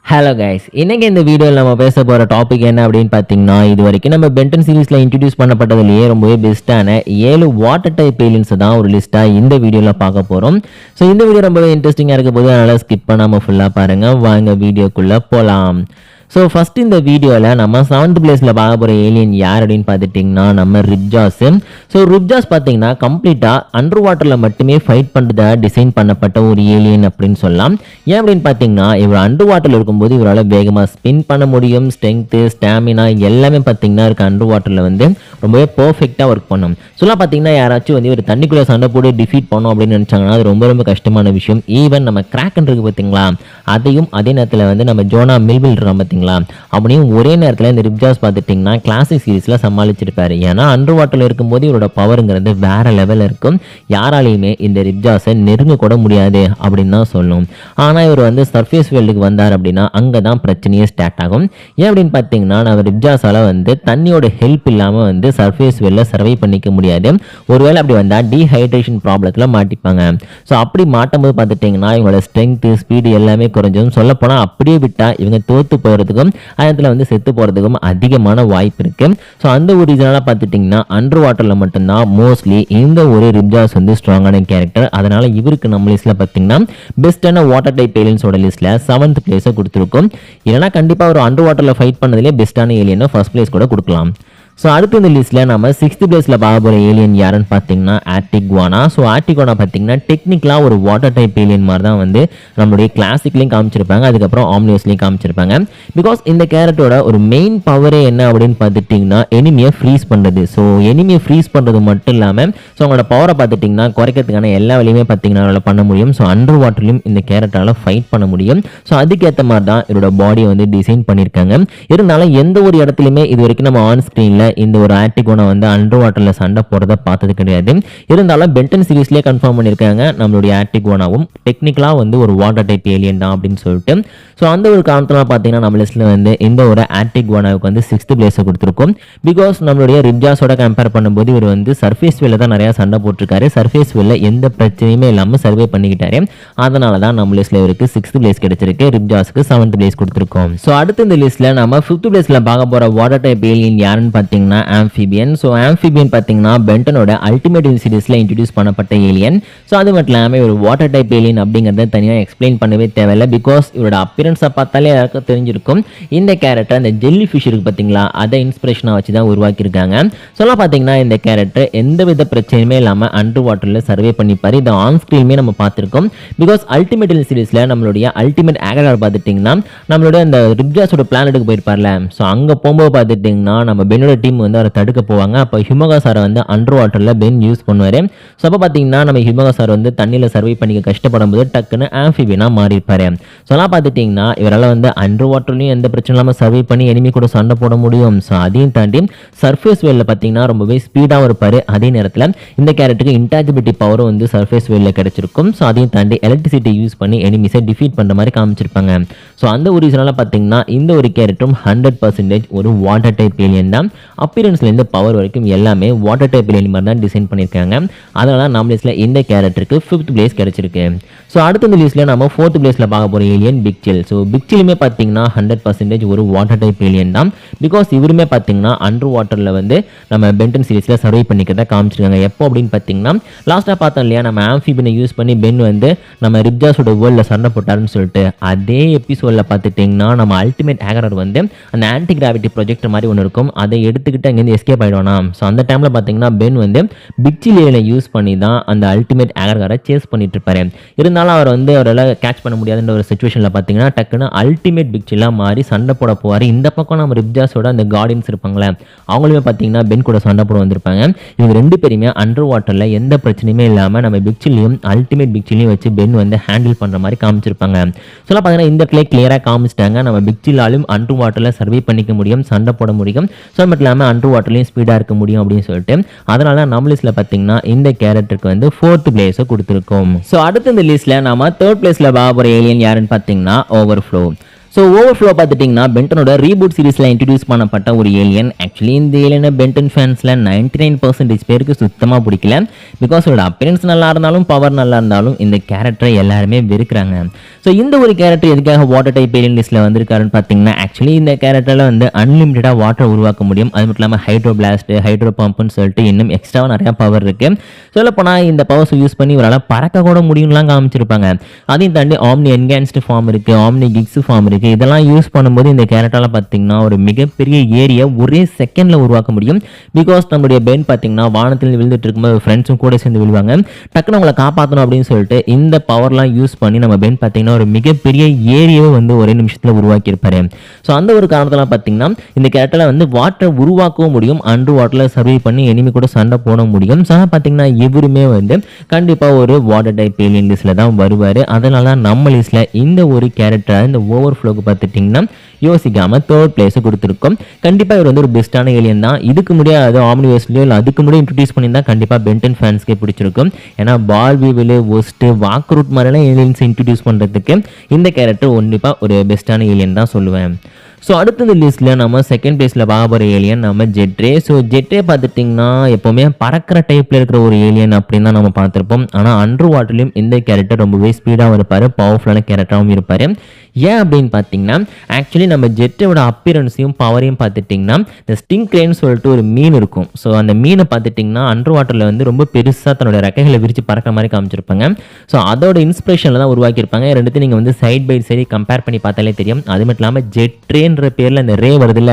Hello guys, இன்னைக்கு இந்த வீடியோவில் நம்ம பேச போகிற டாபிக் என்ன அப்படின்னு பார்த்தீங்கன்னா, இது வரைக்கும் நம்ம பென்டன் சீரீஸில் இன்ட்ரடியூஸ் பண்ணப்பட்டதுலேயே ரொம்பவே பெஸ்ட்டான 7 வாட்டர் டைப் ஏலியன்ஸ் தான் ஒரு லிஸ்ட்டாக இந்த வீடியோவில் பார்க்க போகிறோம். ஸோ இந்த வீடியோ ரொம்பவே இன்ட்ரெஸ்டிங்காக இருக்க போது, அதனால் ஸ்கிப் பண்ணாமல் ஃபுல்லாக பாருங்கள். வாங்க வீடியோக்குள்ளே போகலாம். ஸோ ஃபஸ்ட் இந்த வீடியோவில் நம்ம 7th பிளேஸில் பார்க்க போகிற ஏலியன் யார் அப்படின்னு பார்த்துட்டிங்கன்னா நம்ம ரிப்ஜாஸ். ஸோ ரிப்ஜாஸ் பார்த்தீங்கன்னா கம்ப்ளீட்டாக அண்டர் வாட்டரில் மட்டுமே ஃபைட் பண்ணுறதா டிசைன் பண்ணப்பட்ட ஒரு ஏலியன் அப்படின்னு சொல்லலாம். ஏன் அப்படின்னு பார்த்தீங்கன்னா, இவர் அண்டர் வாட்டரில் இருக்கும்போது இவரால் வேகமாக ஸ்பின் பண்ண முடியும். ஸ்ட்ரென்த்து, ஸ்டாமினா எல்லாமே பார்த்தீங்கன்னா இருக்க அண்டர் வாட்டரில் வந்து ரொம்பவே பர்ஃபெக்டாக ஒர்க் பண்ணும். சொல்லலாம் பார்த்தீங்கன்னா யாராச்சும் வந்து ஒரு தண்ணிக்குள்ளே சண்டை போட்டு டிஃபீட் பண்ணோம் அப்படின்னு நினச்சாங்கன்னா அது ரொம்ப ரொம்ப கஷ்டமான விஷயம். ஈவன் நம்ம கிராக்கன் இருக்கு பார்த்தீங்களா, அதையும் அதே நேரத்தில் வந்து நம்ம ஜோனா மில்வில் இருக்கோம் பார்த்தீங்களா, அப்படியும் ஒரே நேரத்தில் இந்த ரிப்ஜாஸ் பார்த்துட்டிங்கன்னா கிளாசிக் சீரீஸில் சமாளிச்சிருப்பாரு. ஏன்னா அண்டர் வாட்டரில் இருக்கும்போது இவரோட பவருங்கிறது வேற லெவலில் இருக்கும். யாராலையுமே இந்த ரிப்ஜாஸை நெருங்க கூட முடியாது அப்படின்னு தான் சொல்லணும். ஆனால் இவர் வந்து சர்ஃபேஸ் வேல்டுக்கு வந்தார் அப்படின்னா அங்கே தான் பிரச்சனையே ஸ்டார்ட் ஆகும். ஏன் அப்படின்னு பார்த்தீங்கன்னா, நம்ம ரிப்ஜாஸால் வந்து தண்ணியோட ஹெல்ப் இல்லாமல் வந்து சர்ஃபேஸ் வேல்டில் சர்வை பண்ணிக்க முடியாது. ஒருவேளை அப்படி வந்தால் டீஹைட்ரேஷன் ப்ராப்ளத்தில் மாட்டிப்பாங்க. ஸோ அப்படி மாட்டும்போது பார்த்துட்டிங்கன்னா இவங்களோட ஸ்ட்ரென்த்து, ஸ்பீடு எல்லாமே குறைஞ்சும். சொல்லப்போனால் அப்படியே விட்டால் இவங்க தோற்று போகிறதுக்கும் அதில் வந்து செத்து போகிறதுக்கும் அதிகமான வாய்ப்பு இருக்குது. ஸோ அந்த ஒரு ரீசனால பார்த்துட்டிங்கன்னா அண்டர் வாட்டரில் மட்டும்தான் மோஸ்ட்லி இந்த ஒரு ரிப்ஜாஸ் வந்து ஸ்ட்ராங்கான கேரக்டர். அதனால் இவருக்கு நம்ம லிஸ்ட்டில் பார்த்தீங்கன்னா பெஸ்ட்டான வாட்டர் டைப் ஏலியன்ஸோட லிஸ்ட்டில் 7th பிளேஸை கொடுத்துருக்கோம். இல்லைனா கண்டிப்பாக ஒரு அண்டர் வாட்டரில் ஃபைட் பண்ணதுலேயே பெஸ்ட்டான ஏலியனை ஃபர்ஸ்ட் பிளேஸ் கூட கொடுக்கலாம். ஸோ அடுத்து இந்த லிஸ்ட்டில் நம்ம 6th பிளேஸில் பார்க்க போகிற ஏலியன் யாருன்னு பார்த்தீங்கன்னா ஆர்டிக்வானா. ஸோ ஆர்டிக்வானா பார்த்தீங்கன்னா டெக்னிக்கலாக ஒரு வாட்டர் டைப் ஏலியன் மாதிரி தான் வந்து நம்மளுடைய கிளாசிக்லையும் காமிச்சிருப்பாங்க, அதுக்கப்புறம் ஆம்னியஸ்லையும் காமிச்சிருப்பாங்க. பிகாஸ் இந்த கேரக்டரோட ஒரு மெயின் பவரே என்ன அப்படின்னு பார்த்துட்டிங்கன்னா எனிமியை ஃப்ரீஸ் பண்ணுறது. ஸோ எனிமியை ஃப்ரீஸ் பண்ணுறது மட்டும் இல்லாமல் ஸோ அவங்களோட பவரை பார்த்துட்டிங்கன்னா குறைக்கிறதுக்கான எல்லா வழியுமே பார்த்தீங்கன்னா அவரால் பண்ண முடியும். ஸோ அண்டர் வாட்டர்லையும் இந்த கேரக்டரால் ஃபைட் பண்ண முடியும். ஸோ அதுக்கேற்ற மாதிரி தான் இவரோட பாடியை வந்து டிசைன் பண்ணியிருக்காங்க. இருந்தாலும் எந்த ஒரு இடத்துலையுமே இது வரைக்கும் நம்ம ஆன் ஸ்க்ரீனில் இந்த ஒரு ஆர்டிகோனா வந்து அண்டர் வாட்டரில் சண்டை போடுறத பார்த்தது கிடையாது. இருந்தாலும் பென்டன் சீரீஸ்லேயே கன்ஃபார்ம் பண்ணியிருக்காங்க நம்மளுடைய ஆர்டிகோனாவும் டெக்னிக்கலாக வந்து ஒரு வாட்டர் டைப் ஏலியன் தான் அப்படின்னு சொல்லிட்டு. ஸோ அந்த ஒரு காரணத்தில் பார்த்தீங்கன்னா நம்ம லிஸ்ட்டில் வந்து இந்த ஒரு ஆர்டிகோனாவுக்கு வந்து 6th பிளேஸை கொடுத்துருக்கோம். பிகாஸ் நம்மளுடைய ரிப்ஜாஸோட கம்பேர் பண்ணும்போது இவர் வந்து சர்ஃபேஸ் வேல தான் நிறையா சண்டை போட்டிருக்காரு. சர்ஃபேஸ் வேல எந்த பிரச்சனையுமே இல்லாமல் சர்வே பண்ணிக்கிட்டாரு. அதனால தான் நம்ம லிஸ்ட்டில் இவருக்கு 6th பிளேஸ் கிடைச்சிருக்கு. ரிப்ஜாஸுக்கு 7th பிளேஸ் கொடுத்துருக்கோம். ஸோ அடுத்து இந்த லிஸ்ட்டில் நம்ம 5th பிளேஸில் பார்க்க போகிற வாட்டர் டைப் ஏலியன் யாருன்னு பார்த்தீங்கன்னா ஆம்ஃபிபியன். ஸோ ஆம்ஃபிபியன் பார்த்தீங்கன்னா பென்டனோட அல்டிமேட் சீரீஸில் இன்ட்ரடியூஸ் பண்ணப்பட்ட ஏலியன். ஸோ அது மட்டும் இல்லாமல் ஒரு வாட்டர் டைப் ஏலியன் அப்படிங்கிறத தனியாக எக்ஸ்பிளைன் பண்ணவே தேவையில்லை. பிகாஸ் இவரோட அப்பியரன்ஸை பார்த்தாலே யாருக்கும் தெரிஞ்சிருக்கும். இந்த கேரக்டர் அந்த ஜெல்லி ஃபிஷ் இருக்கு பார்த்தீங்களா, அதை இன்ஸ்பிரேஷனாக வச்சு தான் உருவாக்கியிருக்காங்க. சொல்லலாம் பார்த்தீங்கன்னா இந்த கேரக்டர் எந்த வித பிரச்சனையுமே இல்லாமல் அண்டர் வாட்டரில் சர்வே பண்ணிப்பார். இதை ஆன் ஸ்க்ரீனுமே நம்ம பார்த்துருக்கோம். பிகாஸ் அல்டிமேட் சீரீஸில் நம்மளுடைய அல்டிமேட் ஆகரார் பார்த்துட்டிங்கன்னா நம்மளோட அந்த ரிப்ஜாஸோட பிளானட்டுக்கு போயிருப்பார்ல. ஸோ அங்கே போகும்போது பார்த்துட்டிங்கன்னா நம்ம பென்னோட டீம் வந்து அவரை தடுக்க போவாங்க. அப்போ ஹியூமகாசாரை வந்து அண்டர் வாட்டரில் பென் யூஸ் பண்ணுவார். ஸோ அப்போ பார்த்தீங்கன்னா நம்ம ஹியூமகாசார் வந்து தண்ணியில் சர்வை பண்ணிக்க கஷ்டப்படும் போது டக்குன்னு ஆம்ஃபிபியனாக மாறியிருப்பார். சொல்லாம் பார்த்துட்டிங்கன்னா இவரால் வந்து அண்டர் வாட்டர்லையும் எந்த பிரச்சனை இல்லாமல் சர்வை பண்ணி எனிமி கூட சண்டை போட முடியும். ஸோ அதையும் தாண்டி சர்ஃபேஸ் வேலில் பார்த்தீங்கன்னா ரொம்பவே ஸ்பீடாகவும் இருப்பார். அதே நேரத்தில் இந்த கேரக்டருக்கு இன்டாஜிபிலிட்டி பவரும் வந்து சர்ஃபேஸ் வேலில் கிடைச்சிருக்கும். ஸோ அதையும் தாண்டி எலக்ட்ரிசிட்டி யூஸ் பண்ணி எனிமிஸை டிஃபீட் பண்ணுற மாதிரி காமிச்சிருப்பாங்க. ஸோ அந்த ஒரு ரீசனால பார்த்தீங்கன்னா இந்த ஒரு கேரக்டரும் 100% ஒரு வாட்டர் டைப் ஏலியன் தான். அப்பியரன்ஸ்லேருந்து பவர் வரைக்கும் எல்லாமே வாட்டர் டைப் ஏலியன் மாதிரி தான் டிசைன் பண்ணியிருக்காங்க. அதனால நம்ம லிஸ்ட்டில் இந்த கேரக்டருக்கு 5th பிளேஸ் கிடைச்சிருக்கு. ஸோ அடுத்த இந்த லிஸ்ட்டில் நம்ம 4th பிளேஸில் பார்க்க போகிற ஏலியன் பிக் சில். ஸோ பிக் சில்லுமே பார்த்தீங்கன்னா 100% ஒரு வாட்டர் டைப் ஏலியன் தான். பிகாஸ் இவருமே பார்த்தீங்கன்னா அண்டர் வாட்டரில் வந்து நம்ம பென்டன் சீரீஸில் சர்வை பண்ணிக்கிறத காமிச்சிருக்காங்க. எப்போ அப்படின்னு பார்த்தீங்கன்னா லாஸ்ட்டாக பார்த்தோம் இல்லையா, நம்ம ஆம்ஃபிபியனை யூஸ் பண்ணி பென் வந்து நம்ம ரிப்ஜாஸோட வேர்ல்டில் சண்டை போட்டாருன்னு சொல்லிட்டு அதே எபிசோடில் பார்த்துட்டிங்கன்னா நம்ம அல்டிமேட் ஆகரர் வந்து அந்த ஆன்டி கிராவிட்டி ப்ரொஜெக்ட் மாதிரி ஒன்று இருக்கும், அதை எடுத்துக்கிட்டு அங்கேருந்து எஸ்கேப் ஆகிடுவானா. ஸோ அந்த டைமில் பார்த்தீங்கன்னா பென் வந்து பிக் சில் ஏலியனை யூஸ் பண்ணி தான் அந்த அல்டிமேட் ஆகரரை சேஸ் பண்ணிட்டு இருப்பாரு. இருந்தாலும் அவர் வந்து அவரால் கேட்ச் பண்ண முடியாதுன்ற ஒரு சுச்சுவேஷனில் பார்த்தீங்கன்னா டக்குன்னு அல்டிமேட் பிக் சில்லாக மாறி சண்டை போட போவார். இந்த பக்கம் நம்ம ரிப்ஜாஸோட அந்த கார்டியன்ஸ் இருப்பாங்களே, அவங்களுமே பார்த்தீங்கன்னா பென் கூட சண்டை போட வந்திருப்பாங்க. இவங்க ரெண்டு பேருமே அண்டர் வாட்டரில் எந்த பிரச்சனையுமே இல்லாமல் நம்ம பிக் சில்லையும் அல்டிமேட் பிக் சில்லையும் வச்சு பென் வந்து ஹேண்டில் பண்ணுற மாதிரி காமிச்சிருப்பாங்க. சொல்ல பார்த்தீங்கன்னா இந்த இடத்துல கிளியராக காமிச்சிட்டாங்க நம்ம பிக் சில்லாலும் அண்டர் வாட்டரில் சர்வே பண்ணிக்க முடியும், சண்டை போட முடியும். ஸோ மட்டும் இல்லாமல் அண்டர் வாட்டர்லையும் ஸ்பீடாக இருக்க முடியும் அப்படின்னு சொல்லிட்டு அதனால நம்ம லிஸ்ட்டில் பார்த்தீங்கன்னா இந்த கேரக்டருக்கு வந்து 4th பிளேஸை கொடுத்துருக்கோம். ஸோ அடுத்த இந்த லிஸ்ட்டில் நம்ம 3rd பிளேஸில் பார்க்க போகிற ஏலியன் யாருன்னு பார்த்தீங்கன்னா ஓவர்ஃப்ளோ. ஸோ ஓவர்ஃப்ளோ பார்த்துட்டிங்கன்னா பென்டனோட ரீபூட் சீரிஸில் இன்ட்ரடியூஸ் பண்ணப்பட்ட ஒரு ஏலியன். ஆக்சுவலி இந்த ஏலியனை பென்டன் ஃபேன்ஸில் 99% பேருக்கு சுத்தமாக பிடிக்கல. பிகாஸ் அவரோட அப்பியரன்ஸ் நல்லா இருந்தாலும் பவர் நல்லா இருந்தாலும் இந்த கேரக்டரை எல்லாருமே வெறுக்கிறாங்க. ஸோ இந்த ஒரு கேரக்டர் எதுக்காக வாட்டர் டைப் ஏலியன் லிஸ்ட்டில் வந்திருக்காருன்னு பார்த்தீங்கன்னா, ஆக்சுவலி இந்த கேரக்டரில் வந்து அன்லிமிட்டடாக வாட்டர் உருவாக்க முடியும். அது மட்டும் இல்லாமல் ஹைட்ரோ பிளாஸ்ட், ஹைட்ரோ பம்புன்னு சொல்லிட்டு இன்னும் எக்ஸ்ட்ராவாக நிறையா பவர் இருக்குது. சொல்லப்போனால் இந்த பவர்ஸ் யூஸ் பண்ணி இவரால் பறக்க கூட முடியும்லாம் காமிச்சிருப்பாங்க. அதையும் தாண்டி ஆம்னி என்ஹான்ஸ்டு ஃபார்ம் இருக்குது, ஆம்னி கிக்ஸ் ஃபார்ம் இருக்குது. இதெல்லாம் யூஸ் பண்ணும்போது இந்த கேரக்டரால் பார்த்தீங்கன்னா ஒரு மிகப்பெரிய ஏரியா ஒரே செகண்டில் உருவாக்க முடியும். பிகாஸ் நம்மளுடைய பென் பார்த்தீங்கன்னா வானத்தில் விழுந்துட்டு இருக்கும்போது ஃப்ரெண்ட்ஸும் கூட சேர்ந்து விழுவாங்க. டக்குன்னு அவங்களை காப்பாற்றணும் அப்படின்னு சொல்லிட்டு இந்த பவர்லாம் யூஸ் பண்ணி நம்ம பென் பார்த்தீங்கன்னா ஒரு மிகப்பெரிய ஏரியாவை வந்து ஒரே நிமிஷத்தில் உருவாக்கியிருப்பாரு. ஸோ அந்த ஒரு காரணத்தில் பார்த்தீங்கன்னா இந்த கேரக்டரில் வந்து வாட்டரை உருவாக்கவும் முடியும், அண்டர் வாட்டரில் சர்வை பண்ணி எனிமி கூட சண்டை போட முடியும். ஸோ பார்த்தீங்கன்னா இவருமே வந்து கண்டிப்பாக ஒரு வாட்டர் டைப் ஏலியன் லிஸ்ட்டில் தான் வருவார். அதனால தான் நம்ம லிஸ்ட்டில் இந்த ஒரு கேரக்டர் இந்த ஓவர்ஃப்ளோக்கு பார்த்துட்டிங்கன்னா யோசிக்காம தேர்ட் பிளேஸ் கொடுத்துருக்கோம். கண்டிப்பாக இவர் வந்து ஒரு பெஸ்ட்டான ஏலியன் தான். இதுக்கு முடியாது ஆம்னிவர்ஸ்லையோ இல்லை அதுக்கு முன்னாடி இன்ட்ரடியூஸ் பண்ணியிருந்தா கண்டிப்பாக பென்டன் ஃபேன்ஸ்க்கே பிடிச்சிருக்கும். ஏன்னா பார்பிவில் ஒஸ்ட்டு வாக்ரூட் மாதிரிலாம் ஏலியன்ஸ் இன்ட்ரடியூஸ் பண்ணுறதுக்கு இந்த கேரக்டர் கண்டிப்பாக ஒரு பெஸ்ட்டான ஏலியன் தான் சொல்லுவேன். ஸோ அடுத்தது லிஸ்ட்டில் நம்ம செகண்ட் பிளேஸில் பார்க்க போகிற ஏலியன் நம்ம ஜெட்ரே. ஸோ ஜெட்ரே பார்த்துட்டிங்கன்னா எப்போவுமே பறக்கிற டைப்பில் இருக்கிற ஒரு ஏலியன் அப்படின்னு தான் நம்ம பார்த்துருப்போம். ஆனால் அண்டர் வாட்டர்லையும் இந்த கேரக்டர் ரொம்பவே ஸ்பீடாகவும் இருப்பார், பவர்ஃபுல்லான கேரக்டராகவும் இருப்பார். ஏன் அப்படின்னு பார்த்தீங்கன்னா ஆக்சுவலி நம்ம ஜெட்டோட அப்பியரன்ஸையும் பவரையும் பார்த்துட்டிங்கன்னா இந்த ஸ்டிங்க்ரேன்னு சொல்லிட்டு ஒரு மீன் இருக்கும். ஸோ அந்த மீனை பார்த்துட்டிங்கன்னா அண்டர் வாட்டரில் வந்து ரொம்ப பெருசாக தன்னோட ரெக்கைகளை விரித்து பறக்கிற மாதிரி காமிச்சிருப்பாங்க. ஸோ அதோட இன்ஸ்பிரேஷனில் தான் உருவாக்கியிருப்பாங்க. ரெண்டுத்தையும் நீங்கள் வந்து சைட் பை சைடு கம்பேர் பண்ணி பார்த்தாலே தெரியும். அது மட்டும் இல்லாமல் ஜெட்ரேன்ற பேரில் அந்த ரே வருதுல்ல,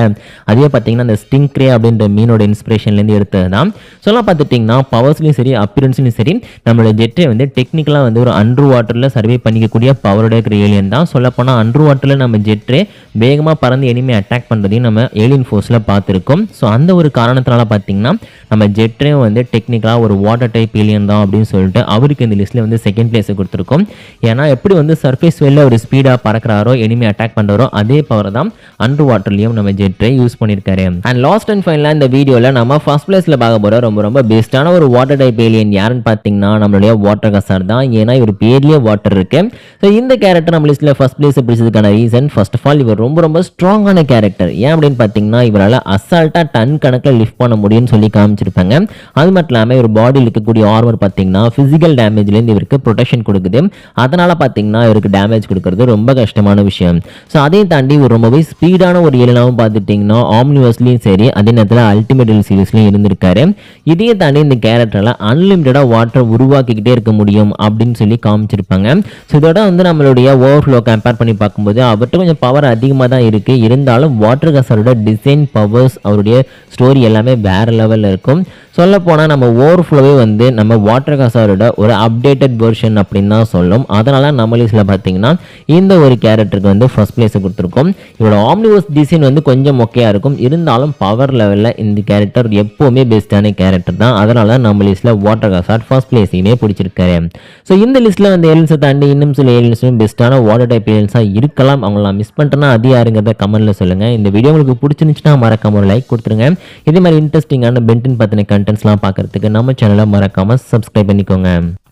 அதே பார்த்தீங்கன்னா அந்த ஸ்டிங்க்ரே அப்படின்ற மீனோட இன்ஸ்பிரேஷன்லேருந்து எடுத்தது தான். சொல்லலாம் பார்த்துட்டிங்கன்னா பவர்ஸ்லையும் சரி அப்பியரன்ஸ்லையும் சரி நம்மளோட ஜெட்ரே வந்து டெக்னிக்கலாக வந்து ஒரு அண்டர் வாட்டரில் சர்வே பண்ணிக்கக்கூடிய பவரோட இருக்கிற ஏலியன் தான். சொல்லப்போனால் அண்டர் வாட்டரில் நம்ம ஜெட்ரே வேகமாக பறந்து எனிமே அட்டாக் பண்ணுறதையும் நம்ம ஏலியன் ஃபோர்ஸில் பார்த்துருக்கோம். ஸோ அந்த ஒரு காரணத்தினால பார்த்தீங்கன்னா நம்ம ஜெட்ரே வந்து டெக்னிக்கலாக ஒரு வாட்டர் டைப் ஏலியன் தான் அப்படின்னு சொல்லிட்டு அவருக்கு இந்த லிஸ்ட்டில் வந்து செகண்ட் பிளேஸை கொடுத்துருக்கோம். ஏன்னா எப்படி வந்து சர்ஃபேஸ் வெளில ஒரு ஸ்பீடாக பறக்கிறாரோ எனிமே அட்டாக் பண்ணுறாரோ அதே பவர் தான் அண்டர் வாட்டர்லையும் நம்ம ஜெட்ரே யூஸ் பண்ணியிருக்காரு. அண்ட் லாஸ்ட் அண்ட் ஃபைனலாக இந்த வீடியோவில் நம்ம ஃபர்ஸ்ட் பிளேஸில் பார்க்க போகிற ரொம்ப பெஸ்ட்டான ஒரு வாட்டர் டைப் ஏலியன் யாருன்னு பார்த்தீங்கன்னா நம்மளுடைய வாட்டர் கசார் தான். ஏன்னா இவர் பேர்லேயே வாட்டர் இருக்கு. ஸோ இந்த கேரக்டர் நம்ம லிஸ்ட்டில் ஃபர்ஸ்ட் பிளேஸ் பிடிச்சதுக்கான ரீசன் ஃபர்ஸ்ட் ஆஃப் ஆல் இவர் ரொம்ப ஸ்ட்ராங்கான கேரக்டர். ஏன் அப்படின்னு பார்த்தீங்கன்னா இவரால் அசால்ட்டாக டன் கணக்கில் லிஃப்ட் பண்ண முடியும்னு சொல்லி காமிச்சிருப்பாங்க. அது மட்டும் இல்லாமல் இவர் பாடியில் இருக்கக்கூடிய ஆர்மர் பார்த்தீங்கன்னா ஃபிசிக்கல் டேமேஜ்லேருந்து இவருக்கு ப்ரொடெக்ஷன் கொடுக்குது. அதனால் பார்த்தீங்கன்னா இவருக்கு டேமேஜ் கொடுக்கறது ரொம்ப கஷ்டமான விஷயம். ஸோ அதையும் தாண்டி இவர் ரொம்பவே ஸ்பீடான ஒரு ஏலியனாகவும் பார்த்துட்டிங்கன்னா ஆம்னிவர்ஸ்லையும் சரி அதே நேரத்தில் அல்டிமேட் சீரிஸ்லையும் இருந்திருக்காரு. இதையும் தாண்டி இந்த கேரக்டரில் அன்லிமிட்டடாக வாட்டர் உருவாக்கிக்கிட்டே இருக்க முடியும் அப்படின்னு சொல்லி காமிச்சிருப்பாங்க. ஸோ இதோட வந்து நம்மளுடைய ஓவர்ஃப்ளோ கம்பேர் பண்ணி பார்க்கும்போது அவர்கிட்ட கொஞ்சம் பவர் அதிகமாக தான் இருக்குது. இருந்தாலும் வாட்டர் கசாரோட டிசைன் பவர்ஸ் அவருடைய ஸ்டோரி எல்லாமே வேறு லெவலில் இருக்கும். சொல்லப்போனால் நம்ம ஓவர்ஃப்ளோவே வந்து நம்ம வாட்டர் கசாரோட ஒரு அப்டேட்டட் வெர்ஷன் அப்படின்னு தான் சொல்லும். அதனால நம்ம லிஸ்ட்டில் பார்த்தீங்கன்னா இந்த ஒரு கேரக்டருக்கு வந்து ஃபர்ஸ்ட் பிளேஸை கொடுத்துருக்கோம். இவரோட ஆம்னிவர்ஸ் டிசைன் வந்து கொஞ்சம் மொக்கையாக இருக்கும். இருந்தாலும் பவர் லெவலில் இந்த கேரக்டர் எப்போவுமே பெஸ்ட்டான கேரக்டர் தான். அதனால நம்ம லிஸ்ட்டில் வாட்டர் கசார் ஃபர்ஸ்ட் பிளேஸையுமே பிடிச்சிருக்காரு. ஸோ இந்த லிஸ்ட்டில் வந்து ஏலியன்ஸை தாண்டி இன்னும் சில ஏலியன்ஸும் பெஸ்ட்டான வாட்டர் டைப் ஏலியன்ஸாக இருக்கலாம். அவங்கள மிஸ் பண்ணிட்டேன்னா அது யாருங்கிறத கமெண்ட்டில் சொல்லுங்கள். இந்த வீடியோ உங்களுக்கு பிடிச்சிருந்துச்சுன்னா மறக்காம ஒரு லைக் கொடுத்துருங்க. இதே மாதிரி இன்ட்ரெஸ்டிங்கான பென்டன் பற்றின கண்டென்ட்ஸ்லாம் பார்க்குறதுக்கு நம்ம சேனலை மறக்காமல் சப்ஸ்கிரைப் பண்ணிக்கோங்க.